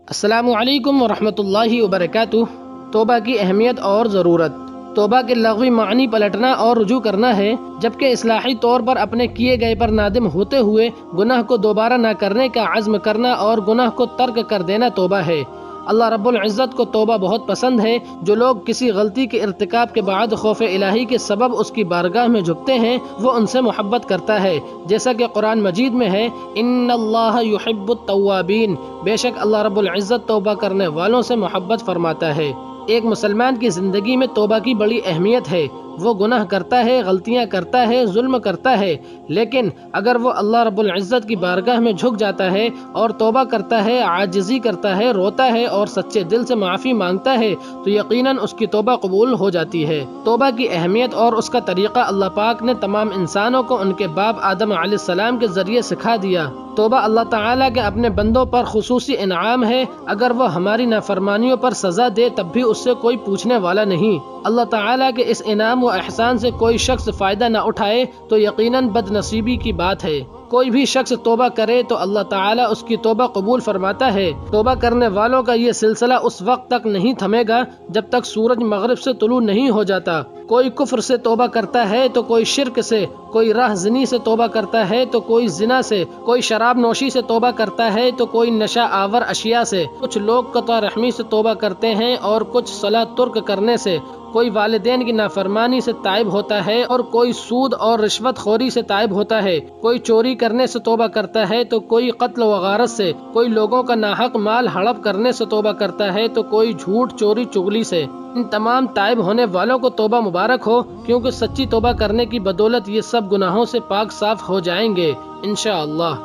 السلام علیکم ورحمۃ اللہ وبرکاتہ۔ توبہ کی اہمیت اور ضرورت۔ توبہ کے لغوی معنی پلٹنا اور رجوع کرنا ہے، جبکہ اصلاحی طور پر اپنے کیے گئے پر نادم ہوتے ہوئے گناہ کو دوبارہ نہ کرنے کا عزم کرنا اور گناہ کو ترک کر دینا توبہ ہے۔ اللہ رب العزت کو توبہ بہت پسند ہے۔ جو لوگ کسی غلطی کے ارتکاب کے بعد خوف الہی کے سبب اس کی بارگاہ میں جھکتے ہیں، وہ ان سے محبت کرتا ہے، جیسا کہ قرآن مجید میں ہے، ان اللہ یحب التوابین، بے شک اللہ رب العزت توبہ کرنے والوں سے محبت فرماتا ہے۔ ایک مسلمان کی زندگی میں توبہ کی بڑی اہمیت ہے۔ وہ گناہ کرتا ہے، غلطیاں کرتا ہے، ظلم کرتا ہے، لیکن اگر وہ اللہ رب العزت کی بارگاہ میں جھک جاتا ہے اور توبہ کرتا ہے، عاجزی کرتا ہے، روتا ہے اور سچے دل سے معافی مانگتا ہے تو یقیناً اس کی توبہ قبول ہو جاتی ہے۔ توبہ کی اہمیت اور اس کا طریقہ اللہ پاک نے تمام انسانوں کو ان کے باپ آدم علیہ السلام کے ذریعے سکھا دیا۔ توبہ اللہ تعالیٰ کے اپنے بندوں پر خصوصی انعام ہے۔ اگر وہ ہماری نافرمانیوں پر سزا دے تب بھی اس سے کوئی پوچھنے والا نہیں۔ اللہ تعالیٰ کے اس انعام و احسان سے کوئی شخص فائدہ نہ اٹھائے تو یقیناً بد نصیبی کی بات ہے۔ کوئی بھی شخص توبہ کرے تو اللہ تعالیٰ اس کی توبہ قبول فرماتا ہے۔ توبہ کرنے والوں کا یہ سلسلہ اس وقت تک نہیں تھمے گا جب تک سورج مغرب سے طلوع نہیں ہو جاتا۔ کوئی کفر سے توبہ کرتا ہے تو کوئی شرک سے، کوئی راہ زنی سے توبہ کرتا ہے تو کوئی زنا سے، کوئی شراب نوشی سے توبہ کرتا ہے تو کوئی نشہ آور اشیاء سے، کچھ لوگ قطع رحمی سے توبہ کرتے ہیں اور کچھ صلاح ترک کرنے سے، کوئی والدین کی نافرمانی سے تائب ہوتا ہے اور کوئی سود اور رشوت خوری سے تائب ہوتا ہے، کوئی چوری کرنے سے توبہ کرتا ہے تو کوئی قتل و غارت سے، کوئی لوگوں کا ناحق مال ہڑپ کرنے سے توبہ کرتا ہے تو کوئی جھوٹ چوری چغلی سے۔ ان تمام تائب ہونے والوں کو توبہ مبارک ہو، کیونکہ سچی توبہ کرنے کی بدولت یہ سب گناہوں سے پاک صاف ہو جائیں گے انشاءاللہ۔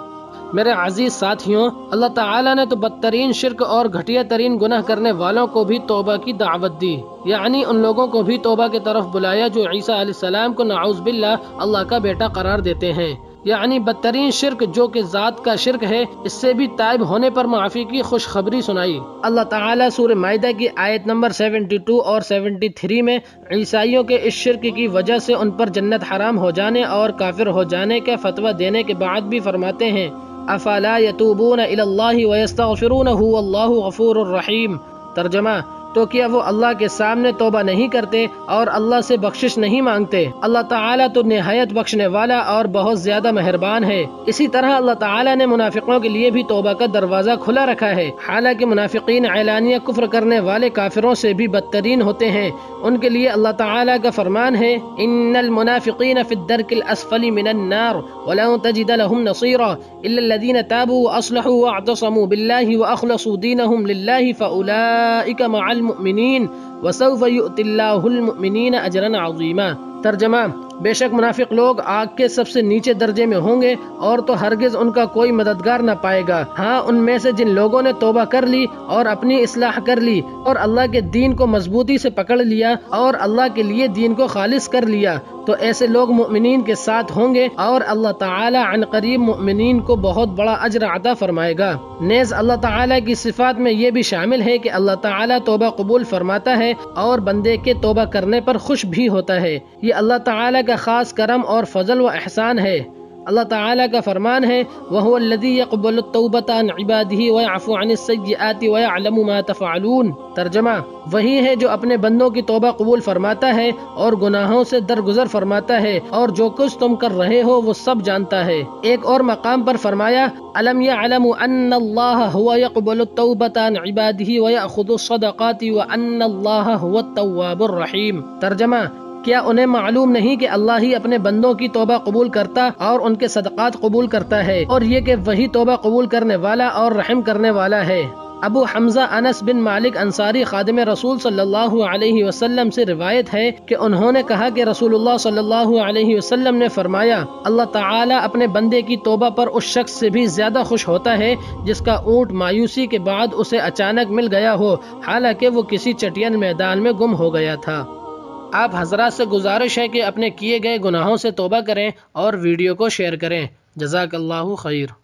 میرے عزیز ساتھیوں، اللہ تعالیٰ نے تو بدترین شرک اور گھٹیا ترین گناہ کرنے والوں کو بھی توبہ کی دعوت دی، یعنی ان لوگوں کو بھی توبہ کی طرف بلایا جو عیسیٰ علیہ السلام کو نعوذ باللہ اللہ کا بیٹا قرار دیتے ہیں۔ یعنی بدترین شرک جو کہ ذات کا شرک ہے، اس سے بھی تائب ہونے پر معافی کی خوشخبری سنائی۔ اللہ تعالیٰ سورہ مائدہ کی آیت نمبر 72 اور 73 میں عیسائیوں کے اس شرک کی وجہ سے ان پر جنت حرام ہو جانے اور کافر ہو جانے کا فتویٰ دینے کے بعد بھی فرماتے ہیں، افلا یتوبون الی اللہ ویستغفرونہ واللہ غفور الرحیم۔ ترجمہ، تو کیا وہ اللہ کے سامنے توبہ نہیں کرتے اور اللہ سے بخشش نہیں مانگتے؟ اللہ تعالیٰ تو نہایت بخشنے والا اور بہت زیادہ مہربان ہے۔ اسی طرح اللہ تعالیٰ نے منافقوں کے لیے بھی توبہ کا دروازہ کھلا رکھا ہے، حالانکہ منافقین اعلانیہ کفر کرنے والے کافروں سے بھی بدترین ہوتے ہیں۔ ان کے لیے اللہ تعالیٰ کا فرمان ہے، ان المنافقین فی الدرک الاسفل من النار ولن تجد لهم نصیرا الا الذین تابوا واصلحوا واعتصموا باللہ واخلصوا دینہم للہ فاولئک مع المؤمنین وسوف یؤتی اللہ المؤمنین اجرا عظیما۔ ترجمہ، بے شک منافق لوگ آگ کے سب سے نیچے درجے میں ہوں گے اور تو ہرگز ان کا کوئی مددگار نہ پائے گا۔ ہاں، ان میں سے جن لوگوں نے توبہ کر لی اور اپنی اصلاح کر لی اور اللہ کے دین کو مضبوطی سے پکڑ لیا اور اللہ کے لیے دین کو خالص کر لیا تو ایسے لوگ مؤمنین کے ساتھ ہوں گے اور اللہ تعالی عن قریب مؤمنین کو بہت بڑا اجر عطا فرمائے گا۔ نیز اللہ تعالی کی صفات میں یہ بھی شامل ہے کہ اللہ تعالی توبہ قبول فرماتا ہے اور بندے کے توبہ کرنے پر خوش بھی ہوتا ہے۔ یہ اللہ تعالی کا خاص کرم اور فضل و احسان ہے۔ اللہ تعالیٰ کا فرمان ہے، وَهُوَ الَّذِي يَقْبَلُ التَّوْبَةَ عَنْ عِبَادِهِ وَيَعْفُو عَنِ السَّيِّئَاتِ وَيَعْلَمُ مَا تَفْعَلُونَ۔ ترجمہ، وہی ہے جو اپنے بندوں کی توبہ قبول فرماتا ہے اور گناہوں سے درگزر فرماتا ہے اور جو کچھ تم کر رہے ہو وہ سب جانتا ہے۔ ایک اور مقام پر فرمایا، أَلَمْ يَعْلَمُوا أَنَّ اللَّهَ هُوَ يَقْبَلُ التَّوْبَةَ عَنْ عِبَادِهِ وَيَأْخُذُ الصَّدَقَاتِ وَأَنَّ اللَّهَ هُوَ التَّوَّابُ الرَّحِيمُ۔ ترجمہ، کیا انہیں معلوم نہیں کہ اللہ ہی اپنے بندوں کی توبہ قبول کرتا اور ان کے صدقات قبول کرتا ہے، اور یہ کہ وہی توبہ قبول کرنے والا اور رحم کرنے والا ہے۔ ابو حمزہ انس بن مالک انصاری خادم رسول صلی اللہ علیہ وسلم سے روایت ہے کہ انہوں نے کہا کہ رسول اللہ صلی اللہ علیہ وسلم نے فرمایا، اللہ تعالیٰ اپنے بندے کی توبہ پر اس شخص سے بھی زیادہ خوش ہوتا ہے جس کا اونٹ مایوسی کے بعد اسے اچانک مل گیا ہو، حالانکہ وہ کسی چٹین میدان میں گم ہو گیا تھا۔ آپ حضرات سے گزارش ہے کہ اپنے کیے گئے گناہوں سے توبہ کریں اور ویڈیو کو شیئر کریں۔ جزاک اللہ خیر۔